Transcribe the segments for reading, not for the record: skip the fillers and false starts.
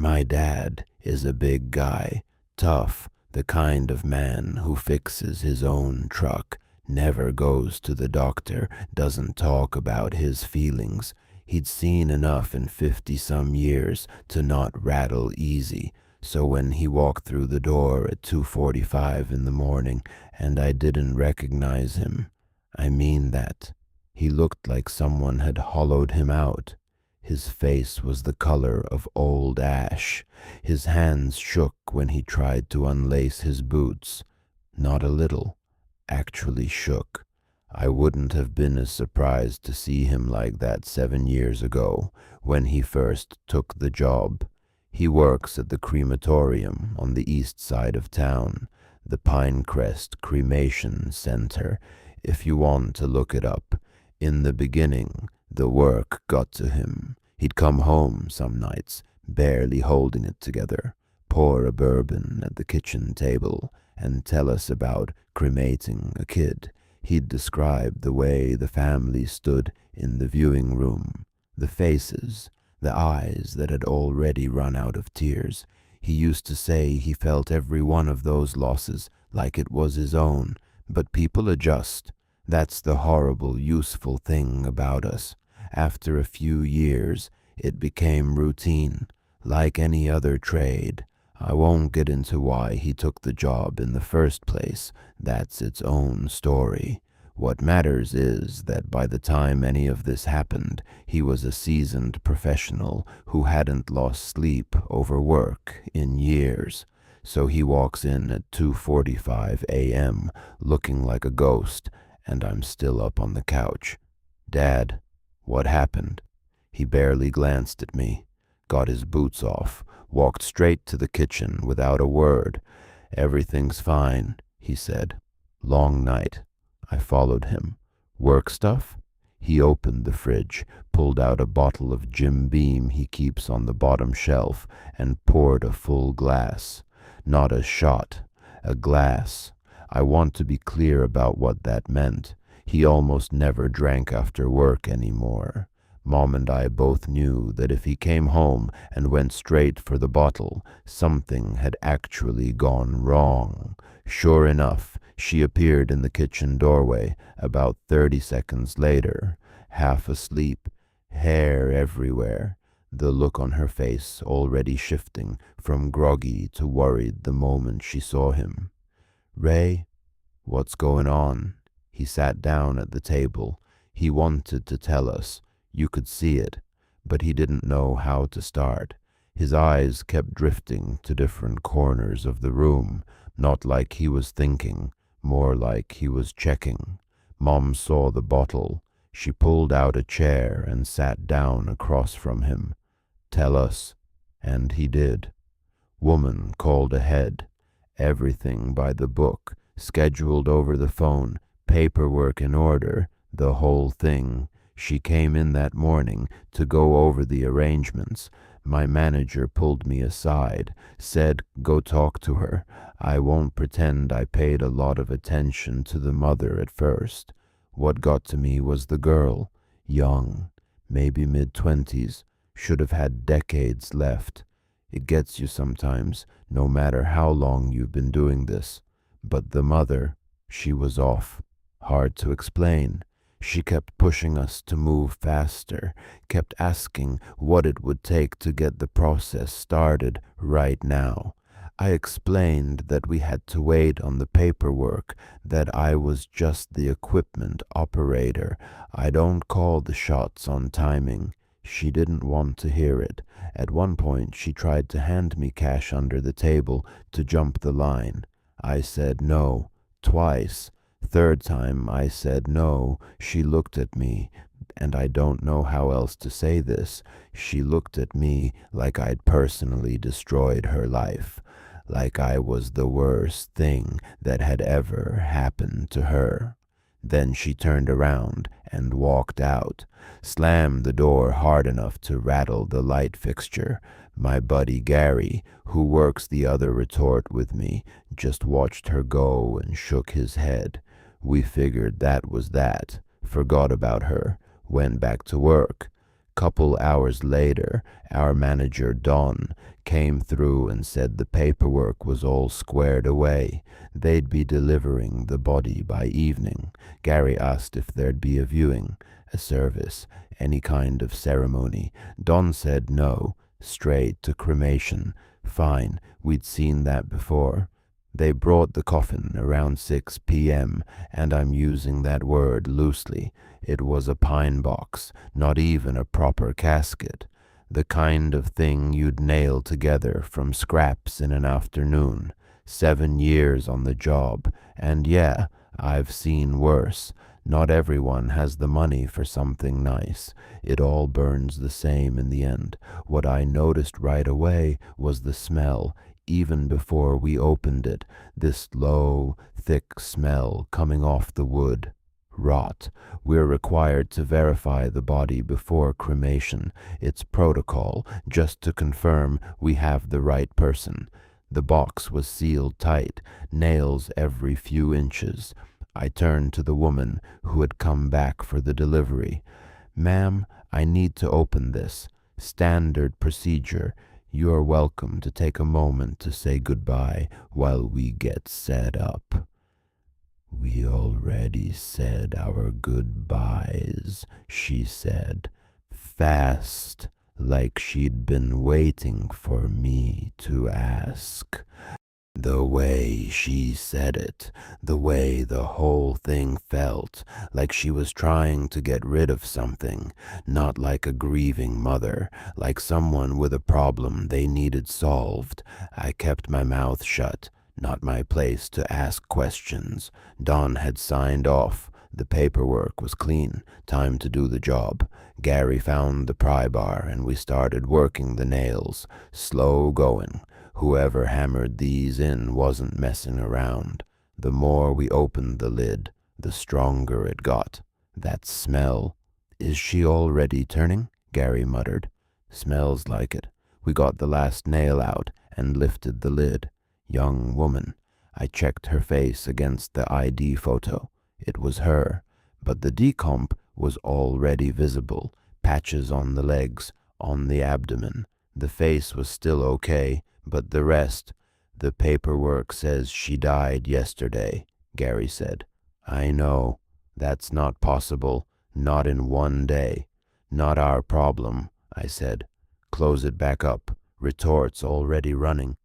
My dad is a big guy, tough, the kind of man who fixes his own truck, never goes to the doctor, doesn't talk about his feelings. He'd seen enough in 50-some years to not rattle easy, so when he walked through the door at 2:45 in the morning and I didn't recognize him, I mean that, he looked like someone had hollowed him out. His face was the color of old ash. His hands shook when he tried to unlace his boots. Not a little, actually shook. I wouldn't have been as surprised to see him like that 7 years ago, when he first took the job. He works at the crematorium on the east side of town, the Pinecrest Cremation Center, if you want to look it up. In the beginning, the work got to him. He'd come home some nights, barely holding it together, pour a bourbon at the kitchen table, and tell us about cremating a kid. He'd describe the way the family stood in the viewing room, the faces, the eyes that had already run out of tears. He used to say he felt every one of those losses like it was his own, but people adjust. That's the horrible, useful thing about us. After a few years, it became routine, like any other trade. I won't get into why he took the job in the first place. That's its own story. What matters is that by the time any of this happened, he was a seasoned professional who hadn't lost sleep over work in years. So he walks in at 2:45 a.m. looking like a ghost, and I'm still up on the couch. Dad, what happened? He barely glanced at me, got his boots off, walked straight to the kitchen without a word. Everything's fine, he said. Long night. I followed him. Work stuff? He opened the fridge, pulled out a bottle of Jim Beam he keeps on the bottom shelf, and poured a full glass. Not a shot, a glass. I want to be clear about what that meant. He almost never drank after work anymore. Mom and I both knew that if he came home and went straight for the bottle, something had actually gone wrong. Sure enough, she appeared in the kitchen doorway about 30 seconds later, half asleep, hair everywhere, the look on her face already shifting from groggy to worried the moment she saw him. Ray, what's going on? He sat down at the table. He wanted to tell us. You could see it, but he didn't know how to start. His eyes kept drifting to different corners of the room, not like he was thinking, more like he was checking. Mom saw the bottle. She pulled out a chair and sat down across from him. Tell us. And he did. Woman called ahead. Everything by the book, scheduled over the phone, paperwork in order, the whole thing. She came in that morning to go over the arrangements. My manager pulled me aside, said, go talk to her. I won't pretend I paid a lot of attention to the mother at first. What got to me was the girl, young, maybe mid-20s, should have had decades left. It gets you sometimes, no matter how long you've been doing this. But the mother, she was off. Hard to explain. She kept pushing us to move faster, kept asking what it would take to get the process started right now. I explained that we had to wait on the paperwork, that I was just the equipment operator. I don't call the shots on timing. She didn't want to hear it. At one point, she tried to hand me cash under the table to jump the line. I said no, twice. Third time I said no, she looked at me, and I don't know how else to say this. She looked at me like I'd personally destroyed her life, like I was the worst thing that had ever happened to her. Then she turned around and walked out, slammed the door hard enough to rattle the light fixture. My buddy Gary, who works the other retort with me, just watched her go and shook his head. We figured that was that, forgot about her, went back to work. Couple hours later, our manager, Don, came through and said the paperwork was all squared away. They'd be delivering the body by evening. Gary asked if there'd be a viewing, a service, any kind of ceremony. Don said no, straight to cremation. Fine, we'd seen that before. They brought the coffin around 6 p.m., and I'm using that word loosely. It was a pine box, not even a proper casket. The kind of thing you'd nail together from scraps in an afternoon. 7 years on the job, and yeah, I've seen worse. Not everyone has the money for something nice. It all burns the same in the end. What I noticed right away was the smell. Even before we opened it, this low, thick smell coming off the wood. Rot. We're required to verify the body before cremation. It's protocol, just to confirm we have the right person. The box was sealed tight, nails every few inches. I turned to the woman who had come back for the delivery. "Ma'am, I need to open this. Standard procedure. You are welcome to take a moment to say goodbye while we get set up." "We already said our goodbyes," she said, fast, like she'd been waiting for me to ask. The way she said it, the way the whole thing felt, like she was trying to get rid of something, not like a grieving mother, like someone with a problem they needed solved. I kept my mouth shut, not my place to ask questions. Don had signed off. The paperwork was clean, time to do the job. Gary found the pry bar and we started working the nails, slow going. Whoever hammered these in wasn't messing around. The more we opened the lid, the stronger it got. That smell. "Is she already turning?" Gary muttered. "Smells like it." We got the last nail out and lifted the lid. Young woman. I checked her face against the ID photo. It was her, but the decomp was already visible. Patches on the legs, on the abdomen. The face was still okay, but the rest. "The paperwork says she died yesterday," Gary said. "I know. That's not possible. Not in one day." "Not our problem," I said. "Close it back up. Retort's already running."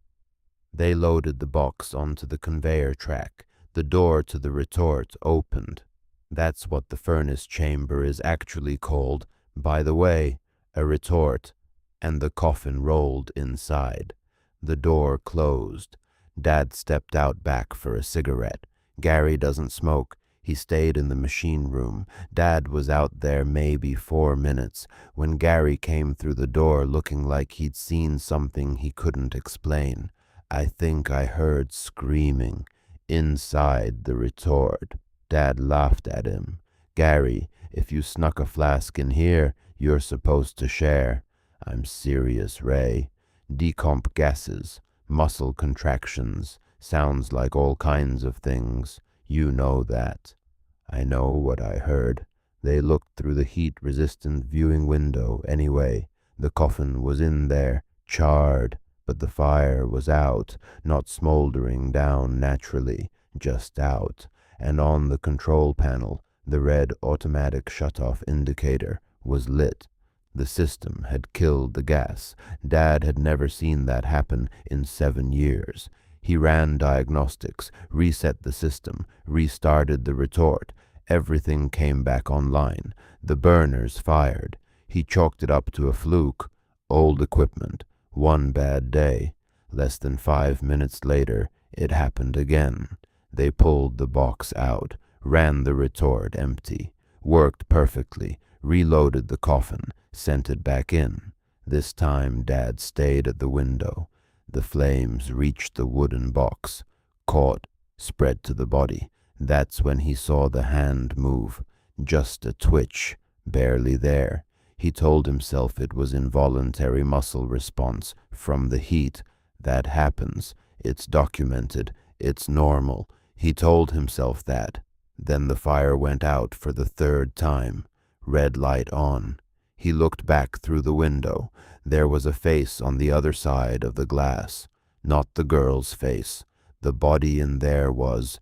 They loaded the box onto the conveyor track. The door to the retort opened. That's what the furnace chamber is actually called, by the way, a retort. And the coffin rolled inside. The door closed. Dad stepped out back for a cigarette. Gary doesn't smoke. He stayed in the machine room. Dad was out there maybe 4 minutes when Gary came through the door looking like he'd seen something he couldn't explain. I think I heard screaming inside the retort. Dad laughed at him. "Gary, if you snuck a flask in here, you're supposed to share." "I'm serious, Ray. Decomp gases, muscle contractions, sounds like all kinds of things. You know that." "I know what I heard. They looked through the heat-resistant viewing window anyway. The coffin was in there, charred, but the fire was out, not smoldering down naturally, just out. And on the control panel, the red automatic shutoff indicator was lit. The system had killed the gas. Dad had never seen that happen in 7 years. He ran diagnostics, reset the system, restarted the retort. Everything came back online. The burners fired. He chalked it up to a fluke. Old equipment. One bad day. Less than 5 minutes later, it happened again. They pulled the box out, ran the retort empty, worked perfectly, reloaded the coffin, sent it back in. This time Dad stayed at the window. The flames reached the wooden box, caught, spread to the body. That's when he saw the hand move, just a twitch, barely there. He told himself it was involuntary muscle response from the heat. That happens. It's documented. It's normal. He told himself that. Then the fire went out for the 3rd time. Red light on. He looked back through the window. There was a face on the other side of the glass. Not the girl's face. The body in there was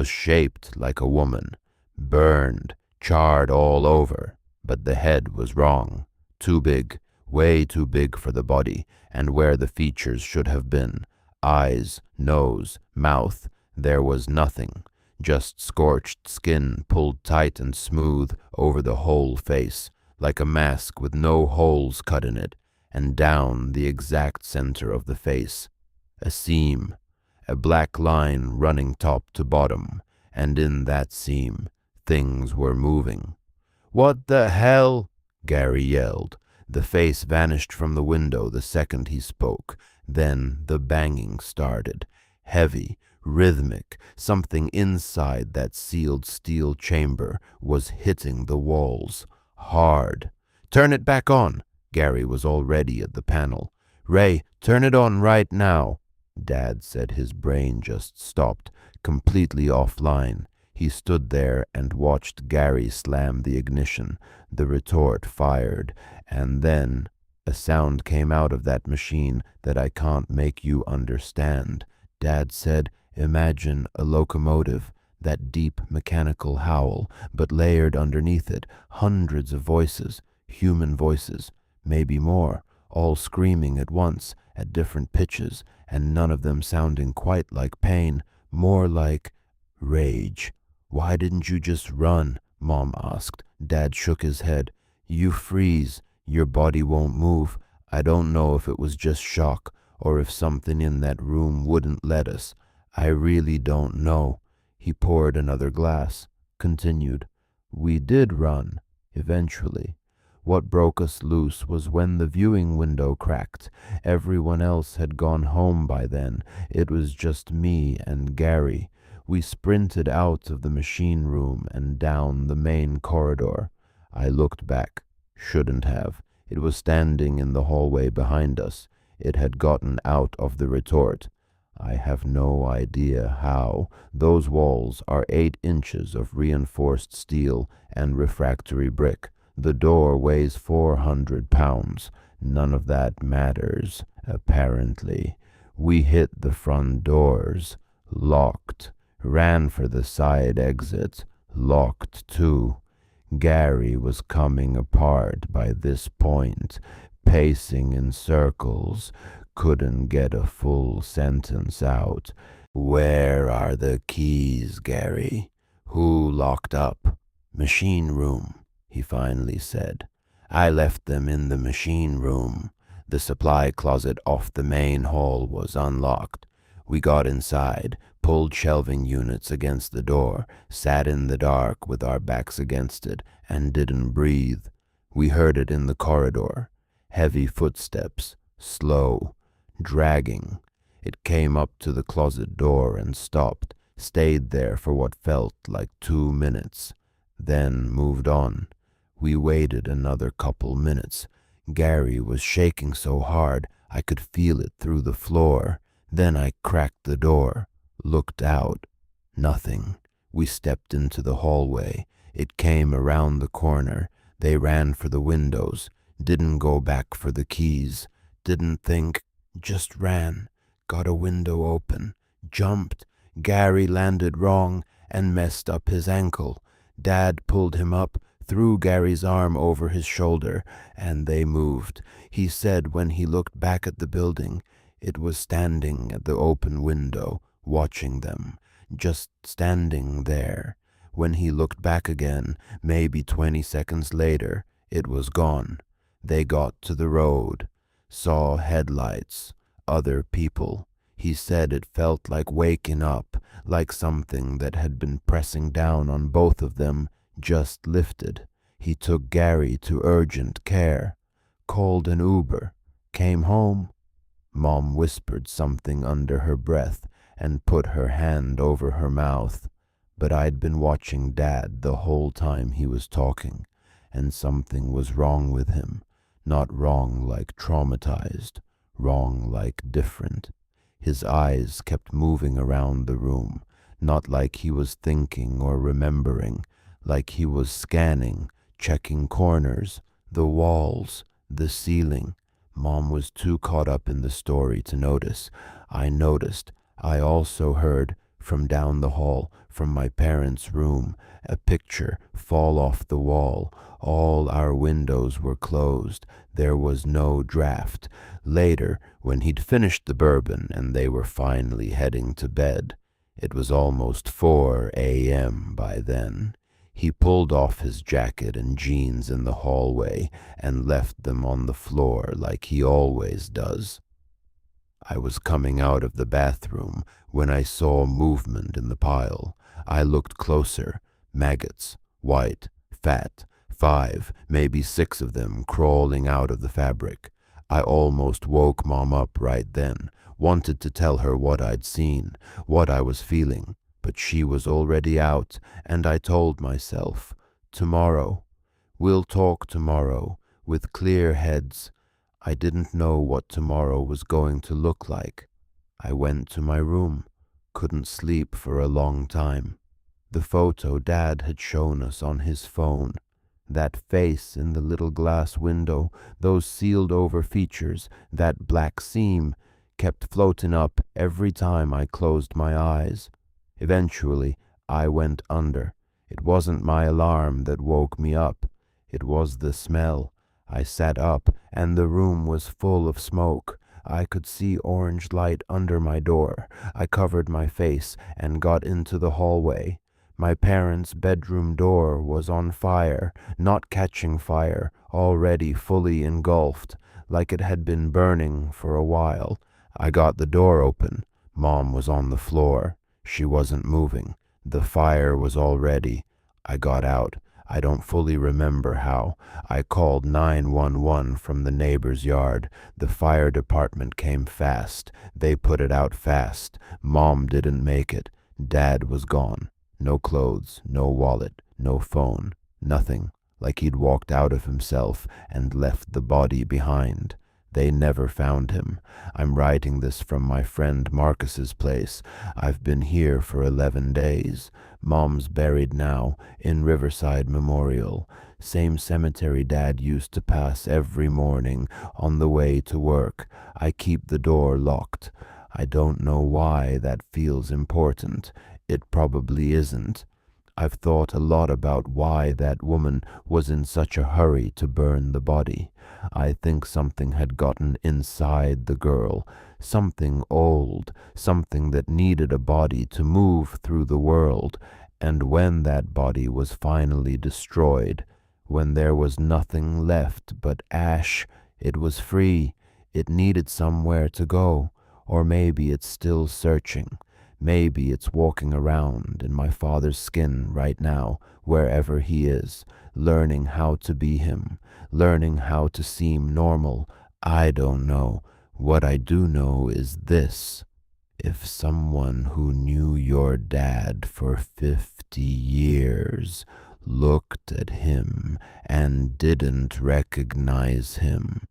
shaped like a woman. Burned, charred all over. But the head was wrong. Too big. Way too big for the body, and where the features should have been. Eyes, nose, mouth. There was nothing. Just scorched skin pulled tight and smooth over the whole face, like a mask with no holes cut in it, and down the exact center of the face. A seam, a black line running top to bottom, and in that seam, things were moving. "What the hell?" Gary yelled. The face vanished from the window the second he spoke. Then the banging started. Heavy, rhythmic, something inside that sealed steel chamber was hitting the walls. Hard. "Turn it back on!" Gary was already at the panel. "Ray, turn it on right now!" Dad said his brain just stopped, completely offline. He stood there and watched Gary slam the ignition. The retort fired, and then a sound came out of that machine that I can't make you understand. Dad said, "Imagine a locomotive, that deep mechanical howl, but layered underneath it, hundreds of voices, human voices, maybe more, all screaming at once, at different pitches, and none of them sounding quite like pain, more like rage." "Why didn't you just run?" Mom asked. Dad shook his head. "You freeze. Your body won't move. I don't know if it was just shock, or if something in that room wouldn't let us. I really don't know." He poured another glass, continued. "We did run, eventually. What broke us loose was when the viewing window cracked. Everyone else had gone home by then. It was just me and Gary. We sprinted out of the machine room and down the main corridor. I looked back. Shouldn't have. It was standing in the hallway behind us. It had gotten out of the retort. I have no idea how. Those walls are 8 inches of reinforced steel and refractory brick. The door weighs 400 pounds. None of that matters, apparently. We hit the front doors. Locked. Ran for the side exit. Locked too. Gary was coming apart by this point, pacing in circles. Couldn't get a full sentence out. "Where are the keys, Gary? Who locked up?" "Machine room," he finally said. "I left them in the machine room. The supply closet off the main hall was unlocked. We got inside, pulled shelving units against the door, sat in the dark with our backs against it, and didn't breathe. We heard it in the corridor. Heavy footsteps, slow, dragging. It came up to the closet door and stopped, stayed there for what felt like 2 minutes, then moved on. We waited another couple minutes. Gary was shaking so hard I could feel it through the floor. Then I cracked the door, looked out. Nothing. We stepped into the hallway. It came around the corner. They ran for the windows. Didn't go back for the keys. Didn't think. Just ran. Got a window open. Jumped. Gary landed wrong and messed up his ankle. Dad pulled him up, threw Gary's arm over his shoulder, and they moved. He said when he looked back at the building, it was standing at the open window, watching them, just standing there. When he looked back again, maybe 20 seconds later, it was gone. They got to the road, saw headlights, other people. He said it felt like waking up, like something that had been pressing down on both of them just lifted. He took Gary to urgent care, called an Uber, came home. Mom whispered something under her breath and put her hand over her mouth. But I'd been watching Dad the whole time he was talking, and something was wrong with him. Not wrong like traumatized, wrong like different. His eyes kept moving around the room, not like he was thinking or remembering, like he was scanning, checking corners, The walls, the ceiling. Mom was too caught up in the story to notice. I noticed. I also heard, from down the hall, from my parents' room, a picture fall off the wall. All our windows were closed. There was no draft. Later, when he'd finished the bourbon and they were finally heading to bed, it was almost 4 a.m. by then. He pulled off his jacket and jeans in the hallway and left them on the floor like he always does. I was coming out of the bathroom when I saw movement in the pile. I looked closer. Maggots, white, fat, 5, maybe 6 of them crawling out of the fabric. I almost woke Mom up right then, wanted to tell her what I'd seen, what I was feeling, but she was already out, and I told myself, tomorrow. We'll talk tomorrow, with clear heads. I didn't know what tomorrow was going to look like. I went to my room, couldn't sleep for a long time. The photo Dad had shown us on his phone, that face in the little glass window, those sealed-over features, that black seam, kept floating up every time I closed my eyes. Eventually, I went under. It wasn't my alarm that woke me up. It was the smell. I sat up, and the room was full of smoke. I could see orange light under my door. I covered my face and got into the hallway. My parents' bedroom door was on fire, not catching fire, already fully engulfed, like it had been burning for a while. I got the door open. Mom was on the floor. She wasn't moving. The fire was already. I got out. I don't fully remember how. I called 911 from the neighbor's yard. The fire department came fast. They put it out fast. Mom didn't make it. Dad was gone. No clothes, no wallet, no phone, nothing, like he'd walked out of himself and left the body behind. They never found him. I'm writing this from my friend Marcus's place. I've been here for 11 days. Mom's buried now, in Riverside Memorial. Same cemetery Dad used to pass every morning on the way to work. I keep the door locked. I don't know why that feels important. It probably isn't. I've thought a lot about why that woman was in such a hurry to burn the body. I think something had gotten inside the girl, something old, something that needed a body to move through the world, and when that body was finally destroyed, when there was nothing left but ash, it was free. It needed somewhere to go, or maybe it's still searching. Maybe it's walking around in my father's skin right now, wherever he is, learning how to be him, learning how to seem normal. I don't know. What I do know is this. If someone who knew your dad for 50 years looked at him and didn't recognize him,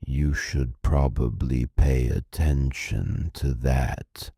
you should probably pay attention to that.